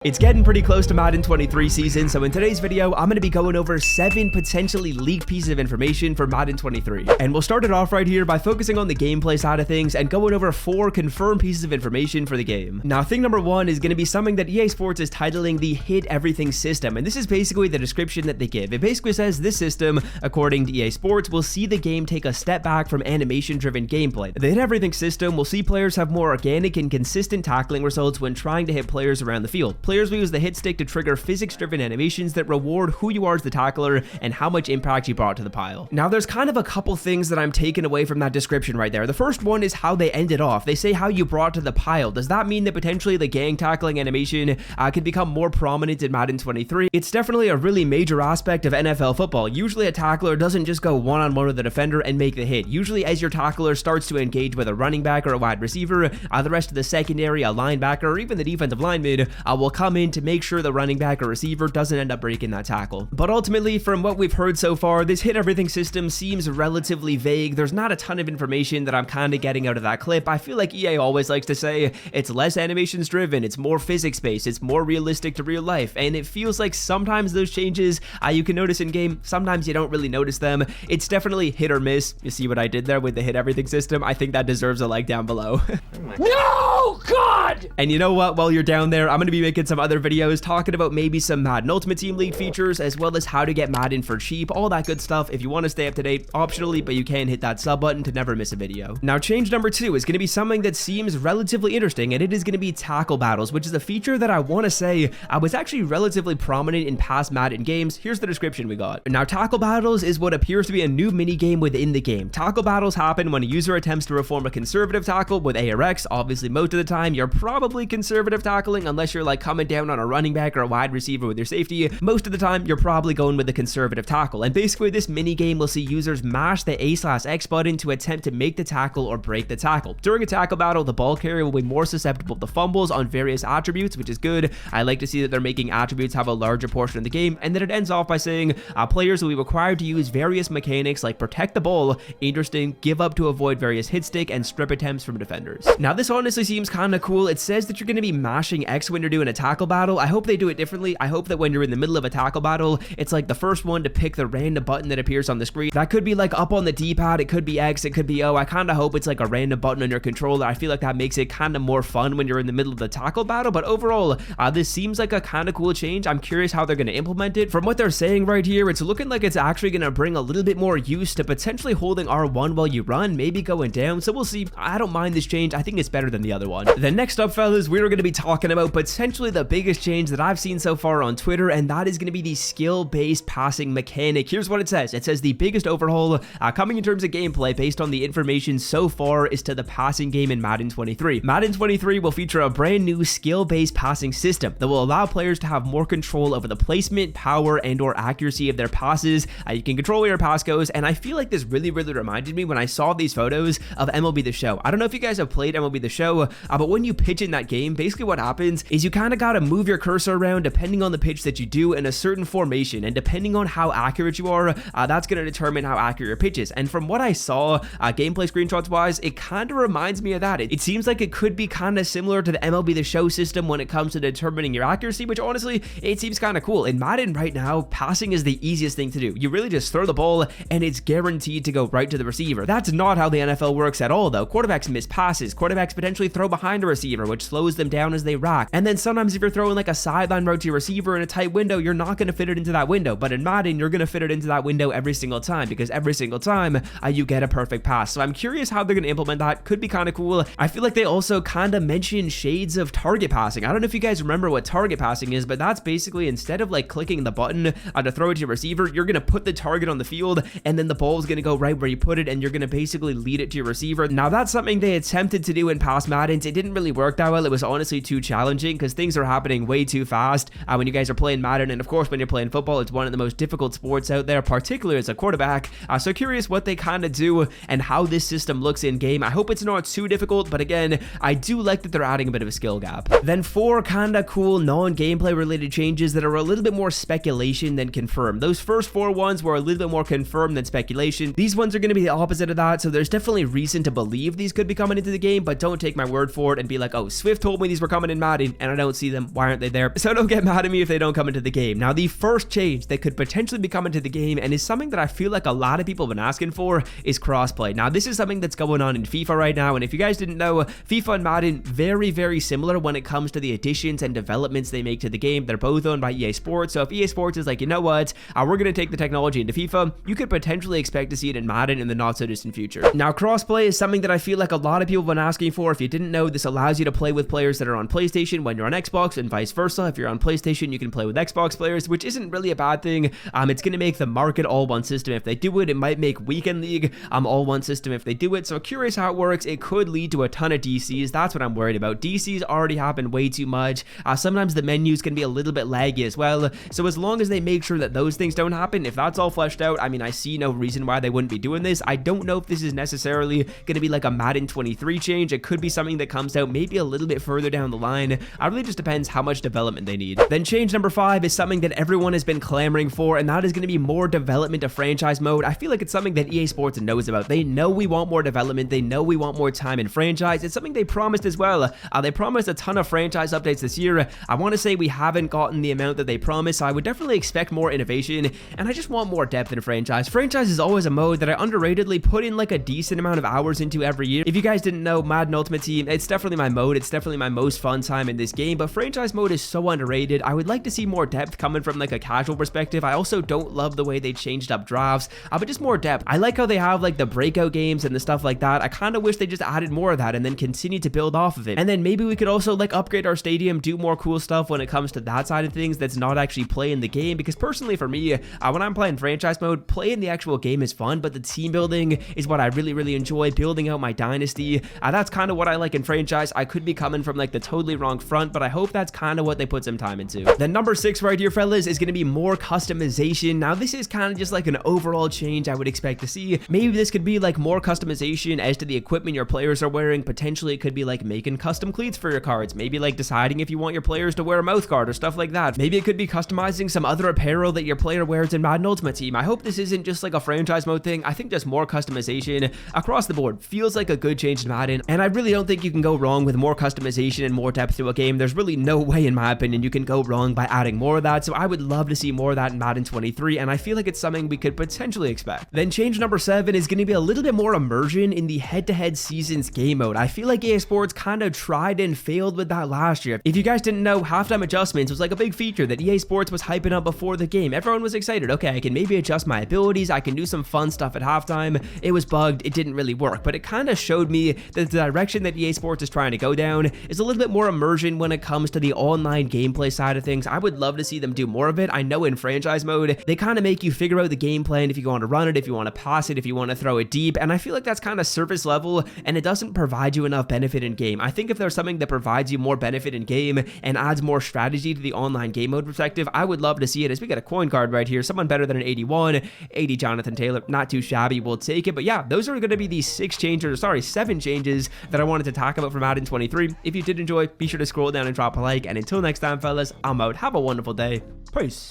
It's getting pretty close to Madden 23 season, so in today's video, I'm going to be going over 7 potentially leaked pieces of information for Madden 23. And we'll start it off right here by focusing on the gameplay side of things and going over 4 confirmed pieces of information for the game. Now, thing number 1 is going to be something that EA Sports is titling the Hit Everything system, and this is basically the description that they give. It basically says this system, according to EA Sports, will see the game take a step back from animation-driven gameplay. The Hit Everything system will see players have more organic and consistent tackling results when trying to hit players around the field. Players will use the hit stick to trigger physics-driven animations that reward who you are as the tackler and how much impact you brought to the pile. Now, there's kind of a couple things that I'm taking away from that description right there. The first one is how they end it off. They say how you brought to the pile. Does that mean that potentially the gang tackling animation could become more prominent in Madden 23? It's definitely a really major aspect of NFL football. Usually a tackler doesn't just go one-on-one with the defender and make the hit. Usually as your tackler starts to engage with a running back or a wide receiver, the rest of the secondary, a linebacker, or even the defensive lineman will come in to make sure the running back or receiver doesn't end up breaking that tackle. But ultimately, from what we've heard so far, this Hit Everything system seems relatively vague. There's not a ton of information that I'm kind of getting out of that clip. I feel like EA always likes to say it's less animations driven, it's more physics based, it's more realistic to real life, and it feels like sometimes those changes you can notice in game, sometimes you don't really notice them. It's definitely hit or miss. You see what I did there with the Hit Everything system? I think that deserves a like down below. No, God! And you know what? While you're down there, I'm going to be making some other videos talking about maybe some Madden Ultimate Team League features, as well as how to get Madden for cheap, all that good stuff. If you want to stay up to date, optionally, but you can hit that sub button to never miss a video. Now, change number 2 is going to be something that seems relatively interesting, and it is going to be tackle battles, which is a feature that I want to say was actually relatively prominent in past Madden games. Here's the description we got. Now, tackle battles is what appears to be a new mini game within the game. Tackle battles happen when a user attempts to perform a conservative tackle with A or X. Obviously, most of the time, you're probably conservative tackling unless you're like coming down on a running back or a wide receiver with your safety. Most of the time, you're probably going with the conservative tackle. And basically, this mini game will see users mash the A/X button to attempt to make the tackle or break the tackle. During a tackle battle, the ball carrier will be more susceptible to fumbles on various attributes, which is good. I like to see that they're making attributes have a larger portion of the game, and then it ends off by saying players will be required to use various mechanics like protect the ball, interesting, give up to avoid various hit stick, and strip attempts from defenders. Now, this honestly seems kind of cool. It says that you're going to be mashing X when you're doing a tackle battle. I hope they do it differently. I hope that when you're in the middle of a tackle battle, it's like the first one to pick the random button that appears on the screen. That could be like up on the D-pad, it could be X, it could be O. I kind of hope it's like a random button on your controller. I feel like that makes it kind of more fun when you're in the middle of the tackle battle, but overall, this seems like a kind of cool change. I'm curious how they're going to implement it. From what they're saying right here, it's looking like it's actually going to bring a little bit more use to potentially holding R1 while you run, maybe going down, so we'll see. I don't mind this change. I think it's better than the other one. Then next up, fellas, we're going to be talking about potentially the biggest change that I've seen so far on Twitter, and that is going to be the skill-based passing mechanic. Here's what it says. It says the biggest overhaul coming in terms of gameplay based on the information so far is to the passing game in Madden 23. Madden 23 will feature a brand new skill-based passing system that will allow players to have more control over the placement, power, and or accuracy of their passes. You can control where your pass goes, and I feel like this really reminded me when I saw these photos of MLB The Show. I don't know if you guys have played MLB The Show, but when you pitch in that game, basically what happens is you kind of got to move your cursor around depending on the pitch that you do in a certain formation, and depending on how accurate you are, that's going to determine how accurate your pitch is. And from what I saw, gameplay screenshots wise, it kind of reminds me of that. It seems like it could be kind of similar to the MLB The Show system when it comes to determining your accuracy, which honestly, it seems kind of cool. In Madden right now, passing is the easiest thing to do. You really just throw the ball and it's guaranteed to go right to the receiver. That's not how the NFL works at all though. Quarterbacks miss passes. Quarterbacks potentially throw behind a receiver, which slows them down as they rack. And then sometimes if you're throwing like a sideline route to your receiver in a tight window, you're not going to fit it into that window. But in Madden, you're going to fit it into that window every single time, because every single time you get a perfect pass. So I'm curious how they're going to implement that. Could be kind of cool. I feel like they also kind of mention shades of target passing. I don't know if you guys remember what target passing is, but that's basically instead of like clicking the button to throw it to your receiver, you're going to put the target on the field, and then the ball is going to go right where you put it, and you're going to basically lead it to your receiver. Now, that's something they attempted to do in past Maddens. It didn't really work that well. It was honestly too challenging because things are happening way too fast when you guys are playing Madden, and of course when you're playing football, it's one of the most difficult sports out there, particularly as a quarterback. So curious what they kind of do and how this system looks in game. I hope it's not too difficult, but again, I do like that they're adding a bit of a skill gap. Then 4 kind of cool non-gameplay related changes that are a little bit more speculation than confirmed. Those first 4 ones were a little bit more confirmed than speculation. These ones are going to be the opposite of that, so there's definitely reason to believe these could be coming into the game, but don't take my word word for it and be like, oh, Swift told me these were coming in Madden and I don't see them. Why aren't they there? So don't get mad at me if they don't come into the game. Now, the first change that could potentially be coming to the game and is something that I feel like a lot of people have been asking for is crossplay. Now, this is something that's going on in FIFA right now, and if you guys didn't know, FIFA and Madden very, very similar when it comes to the additions and developments they make to the game. They're both owned by EA Sports, so if EA Sports is like, you know what, we're going to take the technology into FIFA, you could potentially expect to see it in Madden in the not so distant future. Now, crossplay is something that I feel like a lot of people have been asking for. If you didn't know, this allows you to play with players that are on PlayStation when you're on Xbox, and vice versa. If you're on PlayStation, you can play with Xbox players, which isn't really a bad thing. It's going to make the market all one system if they do it. It might make Weekend League all one system if they do it. So curious how it works. It could lead to a ton of DCs. That's what I'm worried about. DCs already happen way too much. Sometimes the menus can be a little bit laggy as well. So as long as they make sure that those things don't happen, if that's all fleshed out, I mean, I see no reason why they wouldn't be doing this. I don't know if this is necessarily going to be like a Madden 23 change. It could be something that comes out maybe a little bit further down the line. It really just depends how much development they need. Then change number 5 is something that everyone has been clamoring for, and that is going to be more development of franchise mode. I feel like it's something that EA Sports knows about. They know we want more development. They know we want more time in franchise. It's something they promised as well. They promised a ton of franchise updates this year. I want to say we haven't gotten the amount that they promised, so I would definitely expect more innovation, and I just want more depth in franchise. Franchise is always a mode that I underratedly put in like a decent amount of hours into every year. If you guys didn't know, Madden Ultimate Team, it's definitely my mode. It's definitely my most fun time in this game, but franchise mode is so underrated. I would like to see more depth coming from like a casual perspective. I also don't love the way they changed up drafts, but just more depth. I like how they have like the breakout games and the stuff like that. I kind of wish they just added more of that and then continue to build off of it. And then maybe we could also like upgrade our stadium, do more cool stuff when it comes to that side of things that's not actually playing the game, because personally for me, when I'm playing franchise mode, playing the actual game is fun, but the team building is what I really enjoy, building out my dynasty. That's kind of what I like in franchise. I could be coming from like the totally wrong front, but I hope that's kind of what they put some time into. Then number 6 right here, fellas, is going to be more customization. Now this is kind of just like an overall change I would expect to see. Maybe this could be like more customization as to the equipment your players are wearing. Potentially it could be like making custom cleats for your cards, maybe like deciding if you want your players to wear a mouth guard or stuff like that. Maybe it could be customizing some other apparel that your player wears in Madden Ultimate Team. I hope this isn't just like a franchise mode thing. I think just more customization across the board feels like a good change in Madden, and I really don't think you can go wrong with more customization and more depth to a game. There's really no way, in my opinion, you can go wrong by adding more of that, so I would love to see more of that in Madden 23, and I feel like it's something we could potentially expect. Then change number 7 is going to be a little bit more immersion in the head-to-head seasons game mode. I feel like EA Sports kind of tried and failed with that last year. If you guys didn't know, halftime adjustments was like a big feature that EA Sports was hyping up before the game. Everyone was excited. Okay, I can maybe adjust my abilities. I can do some fun stuff at halftime. It was bugged. It didn't really work, but it kind of showed me that the direction that EA Sports is trying to go down is a little bit more immersion when it comes to the online gameplay side of things. I would love to see them do more of it. I know in franchise mode, they kind of make you figure out the game plan if you want to run it, if you want to pass it, if you want to throw it deep, and I feel like that's kind of surface level, and it doesn't provide you enough benefit in game. I think if there's something that provides you more benefit in game and adds more strategy to the online game mode perspective, I would love to see it. As we get a coin card right here, someone better than an 81, 80 Jonathan Taylor, not too shabby, we'll take it. But yeah, those are going to be the 7 changes that I wanted to talk about for Madden 23. If you did enjoy, be sure to scroll down and drop a like, and until next time, fellas, I'm out. Have a wonderful day. Peace.